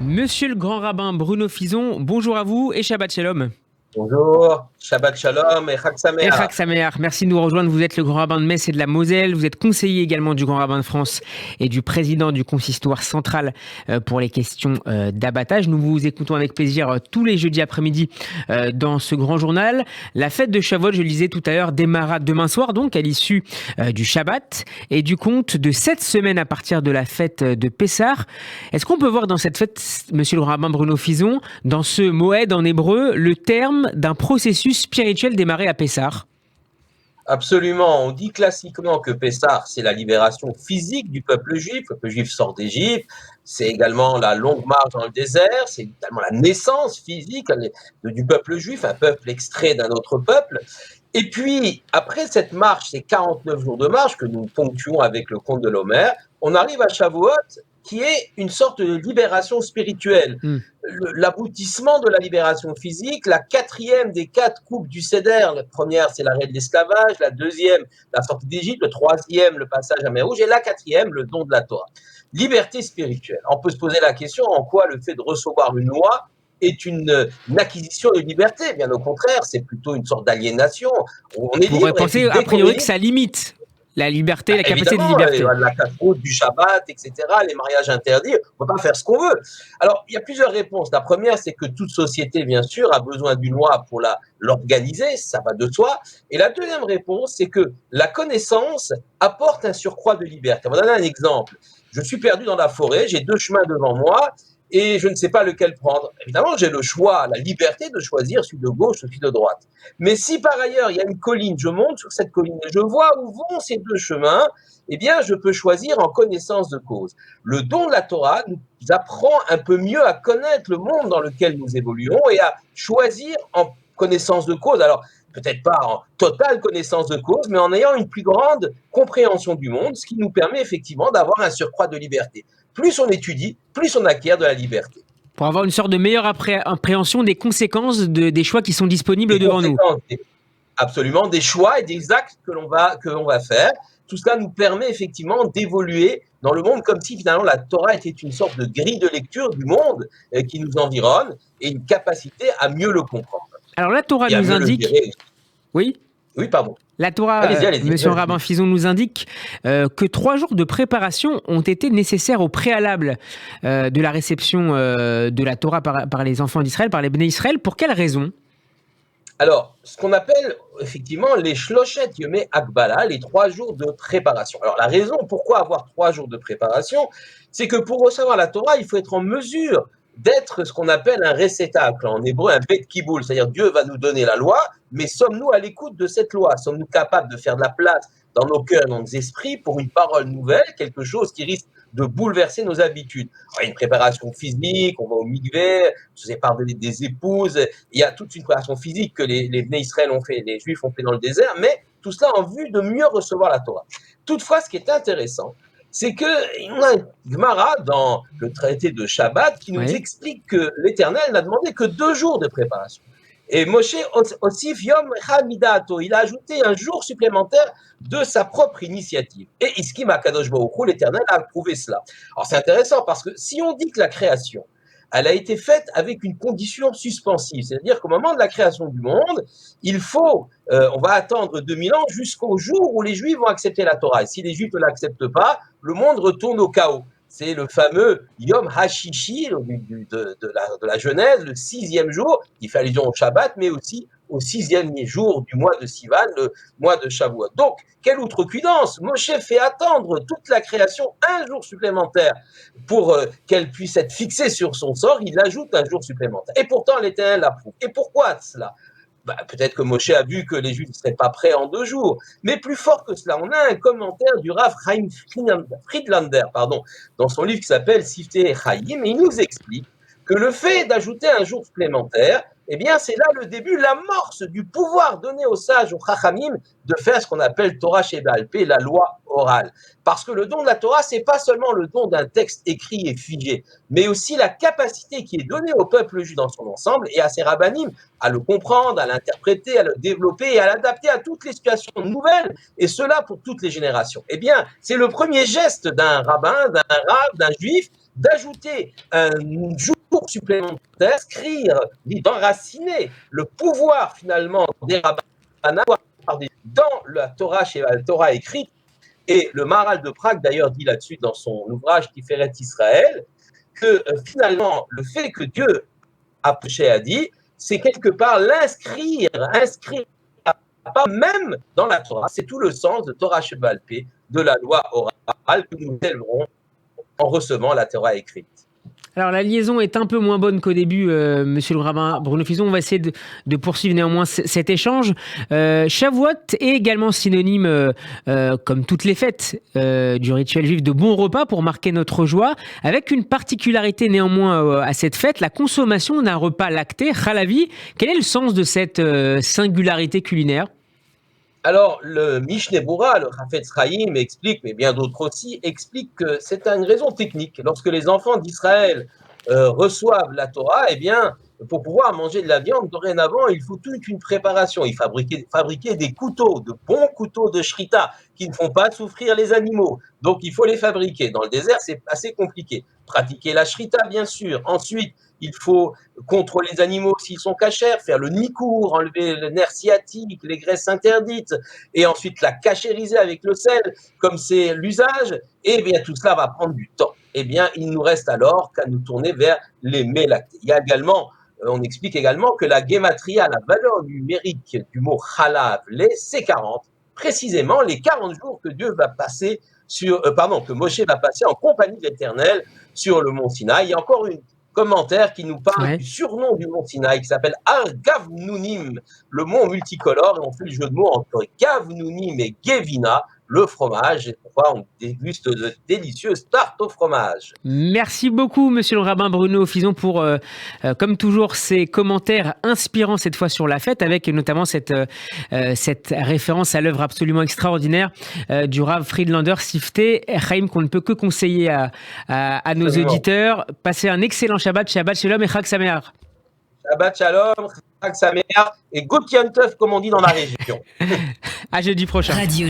Monsieur le grand rabbin Bruno Fison, bonjour à vous et Shabbat Shalom. Bonjour, Shabbat Shalom et Chag Et Chag Sameach. Sameach, merci de nous rejoindre. Vous êtes le grand rabbin de Metz et de la Moselle. Vous êtes conseiller également du grand rabbin de France et du président du consistoire central pour les questions d'abattage. Nous vous écoutons avec plaisir tous les jeudis après-midi dans ce grand journal. La fête de Shavuot, je le disais tout à l'heure, démarra demain soir, donc à l'issue du Shabbat et du compte de 7 semaines à partir de la fête de Pessah. Est-ce qu'on peut voir dans cette fête, monsieur le grand rabbin Bruno Fison, dans ce moed en hébreu, le terme d'un processus spirituel démarré à Pessah? Absolument, on dit classiquement que Pessah, c'est la libération physique du peuple juif. Le peuple juif sort d'Égypte, c'est également la longue marche dans le désert, c'est également la naissance physique du peuple juif, un peuple extrait d'un autre peuple. Et puis, après cette marche, ces 49 jours de marche que nous ponctuons avec le conte de l'Homère, on arrive à Shavuot, qui est une sorte de libération spirituelle. L'aboutissement de la libération physique, la quatrième des 4 coupes du Seder. La première, c'est l'arrêt de l'esclavage, la deuxième, la sortie d'Égypte, le troisième, le passage à mer Rouge, et la quatrième, le don de la Torah. Liberté spirituelle. On peut se poser la question en quoi le fait de recevoir une loi est une acquisition de liberté. Bien au contraire, c'est plutôt une sorte d'aliénation. On est On pourrait libre, et puis penser a dès qu'on est priori que libre, ça limite la liberté, la capacité de évidemment, liberté. la casse-route du Shabbat, etc., les mariages interdits, on ne peut pas faire ce qu'on veut. Alors, il y a plusieurs réponses. La première, c'est que toute société, bien sûr, a besoin d'une loi pour l'organiser, ça va de soi. Et la deuxième réponse, c'est que la connaissance apporte un surcroît de liberté. On va donner un exemple. Je suis perdu dans la forêt, j'ai 2 chemins devant moi, et je ne sais pas lequel prendre. Évidemment, j'ai le choix, la liberté de choisir celui de gauche ou celui de droite. Mais si par ailleurs il y a une colline, je monte sur cette colline et je vois où vont ces 2 chemins, eh bien je peux choisir en connaissance de cause. Le don de la Torah nous apprend un peu mieux à connaître le monde dans lequel nous évoluons et à choisir en connaissance de cause. Alors, peut-être pas en totale connaissance de cause, mais en ayant une plus grande compréhension du monde, ce qui nous permet effectivement d'avoir un surcroît de liberté. Plus on étudie, plus on acquiert de la liberté. Pour avoir une sorte de meilleure appréhension des conséquences des choix qui sont disponibles devant nous. Absolument, des choix et des actes que l'on va faire. Tout cela nous permet effectivement d'évoluer dans le monde comme si finalement la Torah était une sorte de grille de lecture du monde qui nous environne et une capacité à mieux le comprendre. Alors la Torah Et à nous mieux le indique... gérer. Oui. Oui, pardon. La Torah, allez-y, monsieur Rabbin Fison, nous indique que 3 jours de préparation ont été nécessaires au préalable de la réception de la Torah par les enfants d'Israël, par les Bnei Israël. Pour quelle raison? Alors, ce qu'on appelle effectivement les Shloshet Yomei Hakbala, les 3 jours de préparation. Alors, la raison pourquoi avoir 3 jours de préparation, c'est que pour recevoir la Torah, il faut être en mesure d'être ce qu'on appelle un réceptacle, en hébreu un bet kiboul, c'est-à-dire Dieu va nous donner la loi, mais sommes-nous à l'écoute de cette loi? Sommes-nous capables de faire de la place dans nos cœurs, dans nos esprits, pour une parole nouvelle, quelque chose qui risque de bouleverser nos habitudes? Alors, il y a une préparation physique, on va au mikvé, je vous ai parlé des épouses, il y a toute une préparation physique que les Bnei Israël ont fait, les Juifs ont fait dans le désert, mais tout cela en vue de mieux recevoir la Torah. Toutefois, ce qui est intéressant, c'est qu'il y a une Gemara dans le traité de Shabbat qui nous explique que l'Éternel n'a demandé que 2 jours de préparation. Et Moshe Osif Yom Hamidato, il a ajouté un jour supplémentaire de sa propre initiative. Et Iskim Akadosh Baruch Hu, l'Éternel a approuvé cela. Alors c'est intéressant parce que si on dit que la création, elle a été faite avec une condition suspensive, c'est-à-dire qu'au moment de la création du monde, il faut, on va attendre 2000 ans jusqu'au jour où les Juifs vont accepter la Torah. Et si les Juifs ne l'acceptent pas, le monde retourne au chaos. C'est le fameux Yom HaShishi de la Genèse, le 6e jour, qui fait allusion au Shabbat, mais aussi au 6e jour du mois de Sivan, le mois de Shavuot. Donc, quelle outrecuidance! Moshe fait attendre toute la création 1 jour supplémentaire pour qu'elle puisse être fixée sur son sort, il ajoute 1 jour supplémentaire. Et pourtant, l'Éternel l'approuve. Et pourquoi cela? Peut-être que Moshe a vu que les Juifs ne seraient pas prêts en 2 jours. Mais plus fort que cela, on a un commentaire du Rav Chaim Friedlander, dans son livre qui s'appelle Siftei Chaim, et il nous explique que le fait d'ajouter 1 jour supplémentaire, eh bien, c'est là le début, l'amorce du pouvoir donné aux sages, aux Chachamim, de faire ce qu'on appelle Torah Sheba'al Peh, la loi orale. Parce que le don de la Torah, c'est pas seulement le don d'un texte écrit et figé, mais aussi la capacité qui est donnée au peuple juif dans son ensemble et à ses rabbinim à le comprendre, à l'interpréter, à le développer et à l'adapter à toutes les situations nouvelles, et cela pour toutes les générations. Eh bien, c'est le premier geste d'un rabbin, d'un rave, d'un juif, d'ajouter un jour supplémentaire, d'inscrire, d'enraciner le pouvoir finalement des rabbinats dans la Torah écrite. Et le Maharal de Prague, d'ailleurs, dit là-dessus dans son ouvrage Tiferet Israël, que finalement, le fait que Dieu a dit, c'est quelque part inscrire pas même dans la Torah. C'est tout le sens de Torah Sheba'al Peh, de la loi orale que nous élèverons en recevant la Torah écrite. Alors la liaison est un peu moins bonne qu'au début, monsieur le rabbin Bruno Fison. On va essayer de poursuivre néanmoins cet échange. Shavuot est également synonyme, comme toutes les fêtes du rituel juif, de bon repas pour marquer notre joie, avec une particularité néanmoins à cette fête, la consommation d'un repas lacté, chalavi. Quel est le sens de cette singularité culinaire ? Alors, le Mishneh Berurah, le Chafetz Chaim explique, mais bien d'autres aussi, explique que c'est une raison technique. Lorsque les enfants d'Israël reçoivent la Torah, eh bien, pour pouvoir manger de la viande, dorénavant, il faut toute une préparation. Il faut fabriquer des couteaux, de bons couteaux de shrita, qui ne font pas souffrir les animaux. Donc, il faut les fabriquer. Dans le désert, c'est assez compliqué. Pratiquer la shrita, bien sûr. Ensuite, il faut contrôler les animaux s'ils sont cachers, faire le nikour, enlever le nerf sciatique, les graisses interdites, et ensuite la cachériser avec le sel, comme c'est l'usage. Et bien, tout cela va prendre du temps. Eh bien, il nous reste alors qu'à nous tourner vers les mets lactés. Il y a également, on explique également que la guématria, la valeur numérique du mot chalav, c'est 40, précisément les 40 jours que Dieu va passer que Moshe va passer en compagnie de l'Éternel sur le mont Sinaï. Il y a encore une commentaire qui nous parle du surnom du mont Sinaï qui s'appelle Ar-Gavnunim, le mont multicolore, et on fait le jeu de mots entre Gavnunim et Gevina, le fromage, et pourquoi on déguste de délicieuses tartes au fromage. Merci beaucoup, monsieur le rabbin Bruno Fison, pour, comme toujours, ces commentaires inspirants cette fois sur la fête, avec notamment cette référence à l'œuvre absolument extraordinaire du Rav Friedlander Sifté Chaim, qu'on ne peut que conseiller à nos auditeurs. Passez un excellent Shabbat Shalom et Chag Sameach. Shabbat Shalom, Chag Sameach et Gut Yom Tov, comme on dit dans la région. À jeudi prochain. Radio